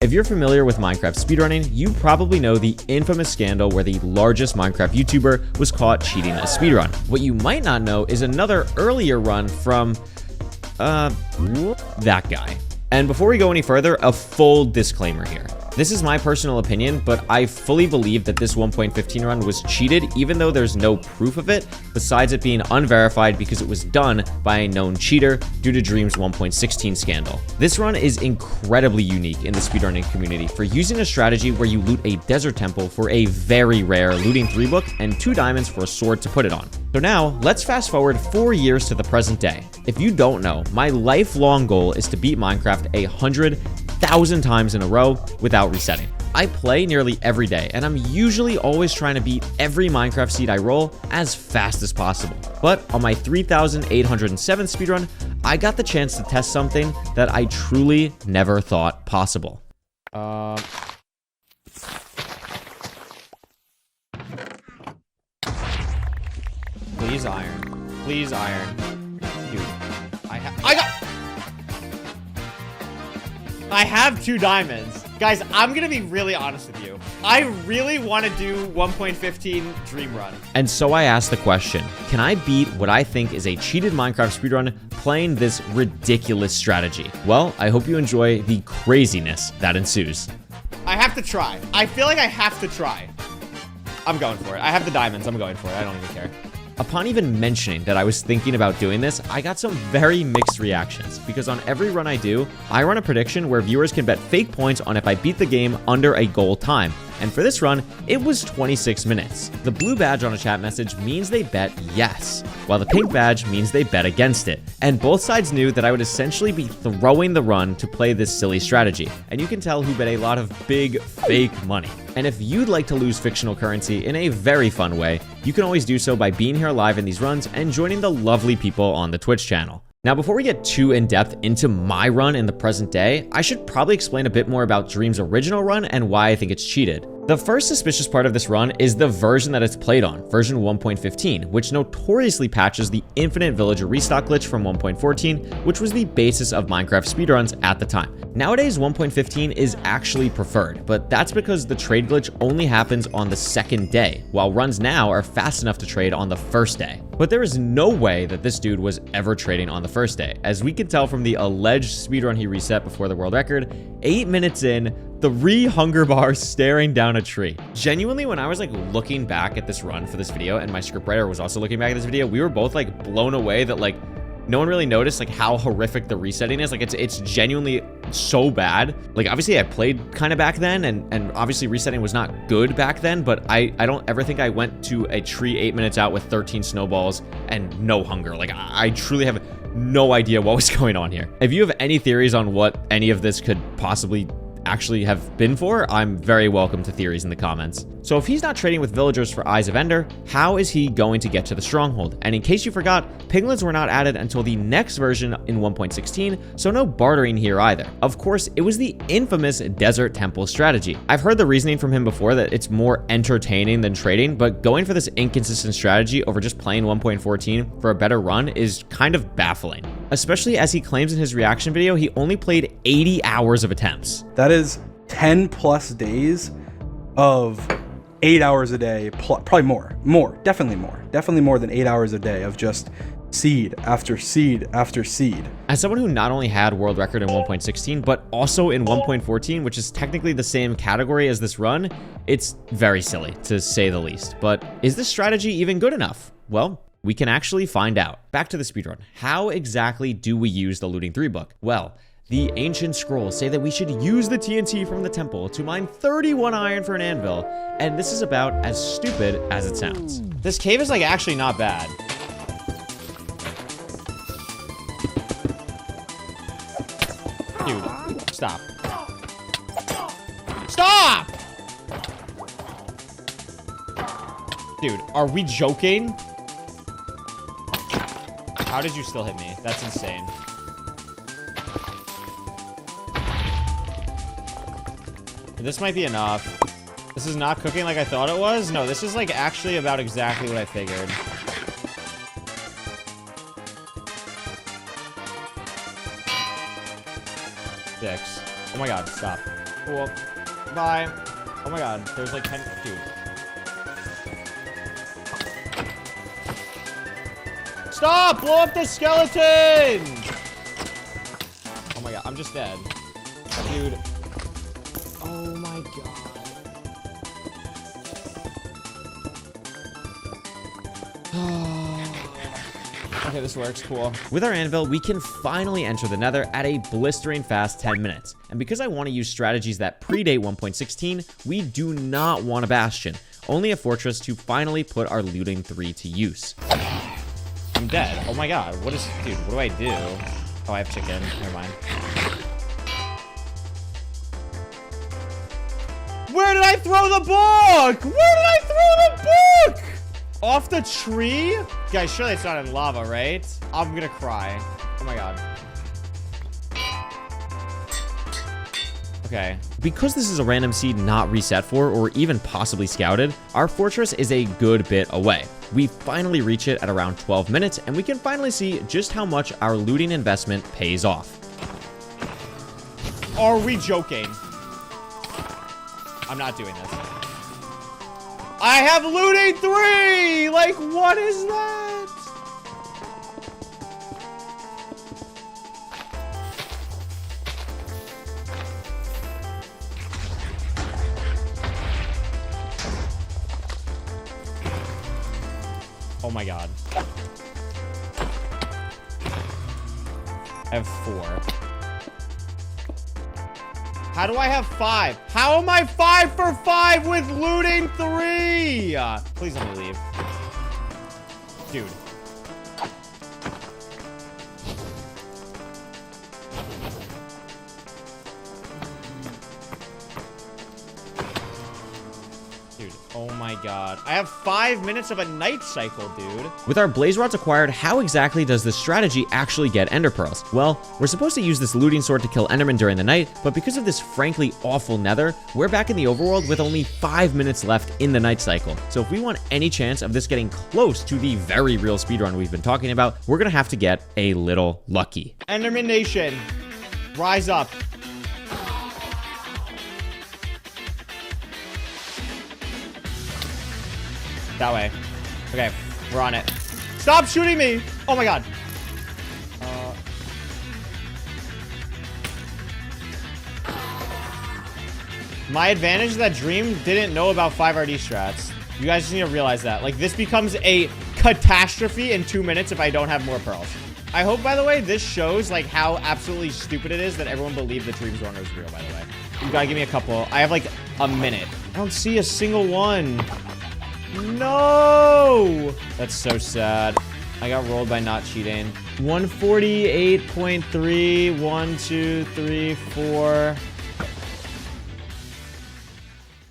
If you're familiar with Minecraft speedrunning, you probably know the infamous scandal where the largest Minecraft YouTuber was caught cheating a speedrun. What you might not know is another earlier run from, that guy. And before we go any further, a full disclaimer here. This is my personal opinion, but I fully believe that this 1.15 run was cheated, even though there's no proof of it, besides it being unverified because it was done by a known cheater due to Dream's 1.16 scandal. This run is incredibly unique in the speedrunning community for using a strategy where you loot a desert temple for a very rare looting 3 book and 2 diamonds for a sword to put it on. So now, let's fast forward 4 years to the present day. If you don't know, my lifelong goal is to beat Minecraft 100,000 times in a row without resetting. I play nearly every day, and I'm usually always trying to beat every Minecraft seed I roll as fast as possible. But on my 3,807th speedrun, I got the chance to test something that I truly never thought possible. Please iron. Please iron. Dude, I have 2 diamonds. Guys, I'm gonna be really honest with you. I really want to do 1.15 Dream Run. And so I asked the question, can I beat what I think is a cheated Minecraft speedrun playing this ridiculous strategy? Well, I hope you enjoy the craziness that ensues. I have to try. I feel like I have to try. I'm going for it. I have the diamonds. I'm going for it. I don't even care. Upon even mentioning that I was thinking about doing this, I got some very mixed reactions because on every run I do, I run a prediction where viewers can bet fake points on if I beat the game under a goal time. And for this run, it was 26 minutes. The blue badge on a chat message means they bet yes, while the pink badge means they bet against it. And both sides knew that I would essentially be throwing the run to play this silly strategy. And you can tell who bet a lot of big fake money. And if you'd like to lose fictional currency in a very fun way, you can always do so by being here live in these runs and joining the lovely people on the Twitch channel. Now, before we get too in-depth into my run in the present day, I should probably explain a bit more about Dream's original run and why I think it's cheated. The first suspicious part of this run is the version that it's played on, version 1.15, which notoriously patches the infinite villager restock glitch from 1.14, which was the basis of Minecraft speedruns at the time. Nowadays, 1.15 is actually preferred, but that's because the trade glitch only happens on the second day, while runs now are fast enough to trade on the first day. But there is no way that this dude was ever trading on the first day, as we can tell from the alleged speedrun he reset before the world record, 8 minutes in, 3 hunger bars staring down a tree. Genuinely, when I was like looking back at this run for this video, and my scriptwriter was also looking back at this video, we were both like blown away that like no one really noticed like how horrific the resetting is. Like it's genuinely so bad. Like obviously I played kind of back then, and obviously resetting was not good back then, but I don't ever think I went to a tree 8 minutes out with 13 snowballs and no hunger. Like I truly have no idea what was going on here. If you have any theories on what any of this could possibly actually have been for, I'm very welcome to theories in the comments. So if he's not trading with villagers for Eyes of Ender, how is he going to get to the stronghold? And in case you forgot, piglins were not added until the next version in 1.16, so no bartering here either. Of course, it was the infamous desert temple strategy. I've heard the reasoning from him before that it's more entertaining than trading, but going for this inconsistent strategy over just playing 1.14 for a better run is kind of baffling. Especially as he claims in his reaction video, he only played 80 hours of attempts. That is 10 plus days of 8 hours a day, probably definitely more than 8 hours a day of just seed after seed after seed. As someone who not only had world record in 1.16, but also in 1.14, which is technically the same category as this run, it's very silly to say the least. But is this strategy even good enough? Well, we can actually find out. Back to the speedrun. How exactly do we use the looting 3 book? Well, the ancient scrolls say that we should use the TNT from the temple to mine 31 iron for an anvil, and this is about as stupid as it sounds. This cave is like actually not bad. Dude, stop. Stop! Dude, are we joking? How did you still hit me? That's insane. This might be enough. This is not cooking like I thought it was. No, this is like actually about exactly what I figured. Six. Oh my god, stop. Cool. Bye. Oh my god, there's like 10... Dude. Stop! Blow up the skeleton! Oh my god, I'm just dead. Dude. Oh my god. Okay, this works. Cool. With our anvil, we can finally enter the Nether at a blistering fast 10 minutes. And because I want to use strategies that predate 1.16, we do not want a bastion, only a fortress to finally put our looting 3 to use. I'm dead. Oh my god. What is... Dude, what do I do? Oh, I have chicken. Never mind. Where did I throw the book? Where did I throw the book? Off the tree? Guys, surely it's not in lava, right? I'm gonna cry. Oh my god. Okay. Because this is a random seed not reset for or even possibly scouted, our fortress is a good bit away. We finally reach it at around 12 minutes, and we can finally see just how much our looting investment pays off. Are we joking? I'm not doing this. I have looting 3! Like, what is that? Oh my god. I have 4. How do I have 5? How am I 5 for 5 with looting 3? Please let me leave. Dude. Dude, oh my god. I have 5 minutes of a night cycle, dude. With our blaze rods acquired, how exactly does this strategy actually get ender pearls? Well, we're supposed to use this looting sword to kill enderman during the night, but because of this frankly awful nether, we're back in the overworld with only 5 minutes left in the night cycle. So if we want any chance of this getting close to the very real speedrun we've been talking about, we're gonna have to get a little lucky. Enderman Nation, rise up. That way. Okay, we're on it. Stop shooting me! Oh my god. My advantage is that Dream didn't know about 5RD strats. You guys just need to realize that. Like, this becomes a catastrophe in 2 minutes if I don't have more pearls. I hope, by the way, this shows, like, how absolutely stupid it is that everyone believed that Dream's runner was real, by the way. You gotta give me a couple. I have, like, a minute. I don't see a single one. No! That's so sad. I got rolled by not cheating. 148.3, 1, 2, 3, 4.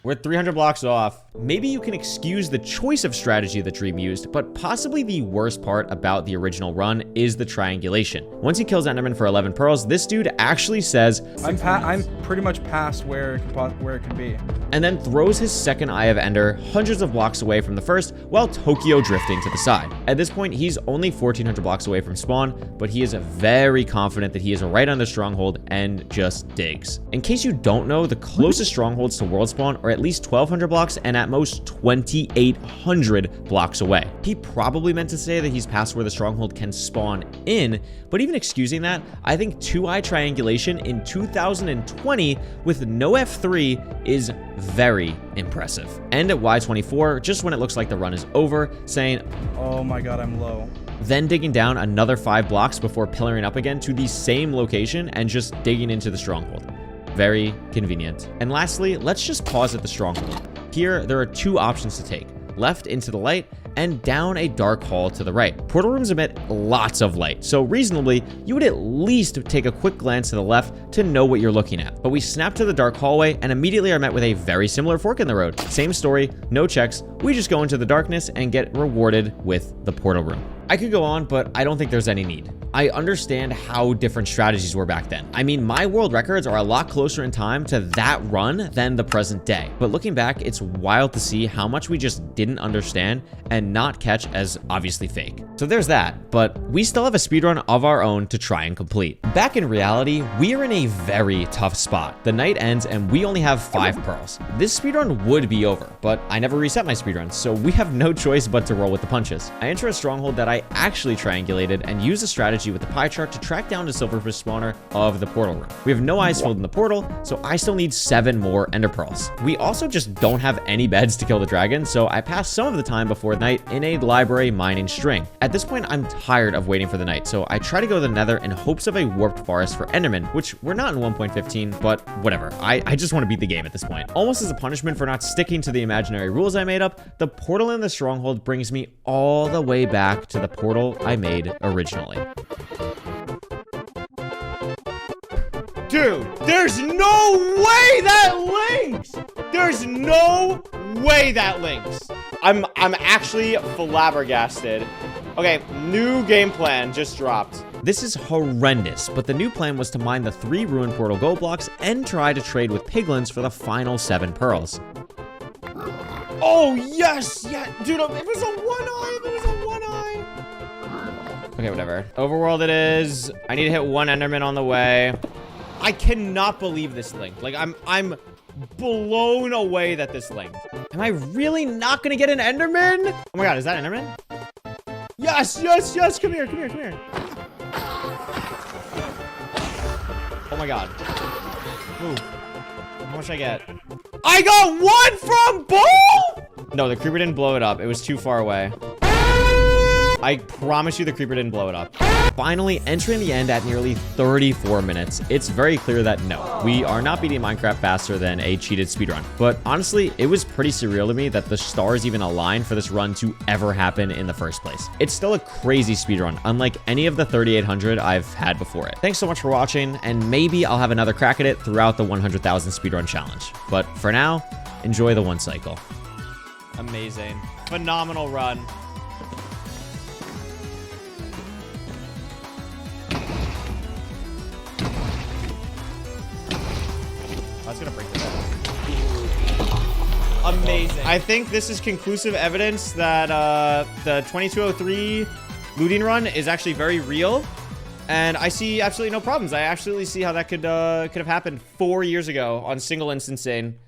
We're 300 blocks off. Maybe you can excuse the choice of strategy that Dream used, but possibly the worst part about the original run is the triangulation. Once he kills Enderman for 11 pearls, this dude actually says, I'm pretty much past where it could be. And then throws his second Eye of Ender hundreds of blocks away from the first while Tokyo drifting to the side. At this point, he's only 1,400 blocks away from spawn, but he is very confident that he is right on the stronghold and just digs. In case you don't know, the closest strongholds to world spawn are at least 1,200 blocks and at most 2,800 blocks away. He probably meant to say that he's past where the stronghold can spawn in, but even excusing that, I think 2-eye triangulation in 2020 with no F3 is very impressive. And at Y24, just when it looks like the run is over, saying, oh my god, I'm low. Then digging down another 5 blocks before pillaring up again to the same location and just digging into the stronghold. Very convenient. And lastly, let's just pause at the stronghold. Here, there are 2 options to take. Left into the light, and down a dark hall to the right. Portal rooms emit lots of light, so reasonably, you would at least take a quick glance to the left to know what you're looking at. But we snap to the dark hallway and immediately are met with a very similar fork in the road. Same story, no checks, we just go into the darkness and get rewarded with the portal room. I could go on, but I don't think there's any need. I understand how different strategies were back then. I mean, my world records are a lot closer in time to that run than the present day. But looking back, it's wild to see how much we just didn't understand and not catch as obviously fake. So So there's that, but we still have a speedrun of our own to try and complete. Back in reality, we are in a very tough spot. The night ends and we only have 5 pearls. This speedrun would be over, but I never reset my speedrun, so we have no choice but to roll with the punches. I enter a stronghold that I actually triangulated and use a strategy with the pie chart to track down the silverfish spawner of the portal room. We have no eyes filled in the portal, so I still need 7 more ender pearls. We also just don't have any beds to kill the dragon, so I pass some of the time before night in a library mining string. At this point, I'm tired of waiting for the night, so I try to go to the nether in hopes of a warped forest for Enderman, which we're not in 1.15, but whatever. I just want to beat the game at this point. Almost as a punishment for not sticking to the imaginary rules I made up, the portal in the stronghold brings me all the way back to the portal I made originally. Dude, there's no way that links! There's no way that links. I'm actually flabbergasted. Okay, new game plan just dropped. This is horrendous, but the new plan was to mine the 3 ruined portal gold blocks and try to trade with piglins for the final 7 pearls. Oh, yes! Yeah, dude, if it was a one-eye, if it was a one-eye. Okay, whatever. Overworld it is. I need to hit 1 enderman on the way. I cannot believe this linked. Like, I'm blown away that this linked. Am I really not gonna get an enderman? Oh my god, is that enderman? Yes, yes, yes! Come here, come here, come here. Oh my god. Ooh. How much I get? I got 1 from both! No, the creeper didn't blow it up. It was too far away. I promise you the creeper didn't blow it up. Finally, entering the end at nearly 34 minutes, it's very clear that no, we are not beating Minecraft faster than a cheated speedrun. But honestly, it was pretty surreal to me that the stars even aligned for this run to ever happen in the first place. It's still a crazy speedrun, unlike any of the 3800 I've had before it. Thanks so much for watching, and maybe I'll have another crack at it throughout the 100,000 speedrun challenge. But for now, enjoy the 1 cycle. Amazing. Phenomenal run. That's gonna break the bed. Amazing. I think this is conclusive evidence that the 2203 looting run is actually very real, and I see absolutely no problems. I absolutely see how that could have happened 4 years ago on single instance Insane.